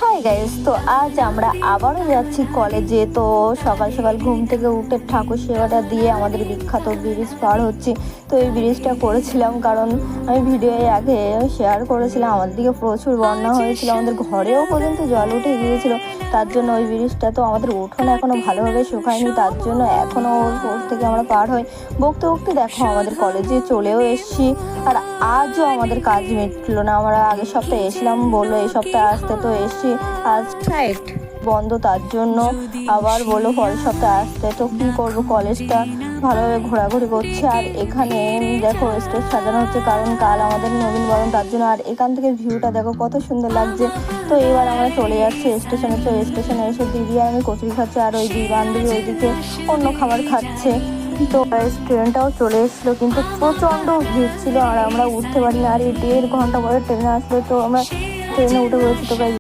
Hi guys, তো আজ আমরা আবারও যাচ্ছি কলেজে। তো সকাল সকাল ঘুম থেকে উঠে ঠাকুর সেবাটা দিয়ে আমাদের বিখ্যাত ব্রিজ পার হচ্ছি। তো এই ব্রিজটা করেছিলাম কারণ আমি ভিডিওয়ে আগে শেয়ার করেছিলাম আমাদের দিকে প্রচুর বন্যা হয়েছিল, আমাদের ঘরেও পর্যন্ত জল উঠে গিয়েছিল। তার জন্য ওই ব্রিজটা তো আমাদের উঠোন এখনও ভালোভাবে শুকায়নি, তার জন্য এখনও ওর উপর থেকে আমরা পার হই। বকতে বকতে দেখো আমাদের কলেজে চলেও এসেছি। আর আজও আমাদের কাজ মিটলো না। আমরা আগের সপ্তাহে এসলাম, বললো এই সপ্তাহে আসতে, তো এসছি। আজ সাইট বন্ধ, তার জন্য আবার বললো পরের সপ্তাহে আসতে। তো কি করবো, কলেজটা ভালোভাবে ঘোরাঘুরি করছে। আর এখানে দেখো স্টেজ সাজানো হচ্ছে কারণ কাল আমাদের নবীনবরণ, তার জন্য। আর এখান থেকে ভিউটা দেখো কত সুন্দর লাগছে। তো এবার আমরা চলে যাচ্ছি স্টেশনে। তো স্টেশনে এসে দিদি আর আমি কচুরি খাচ্ছি, আর ওই দুই বান্ধবী ওইদিকে অন্য খাবার খাচ্ছে। তো ট্রেনটাও চলে এসেছিলো, কিন্তু প্রচণ্ড ভিড় ছিল আর আমরা উঠতে পারিনি। আর এই 1.5 ঘন্টা পরে ট্রেনে আসলো, তো আমরা ট্রেনে উঠে পড়েছি। তো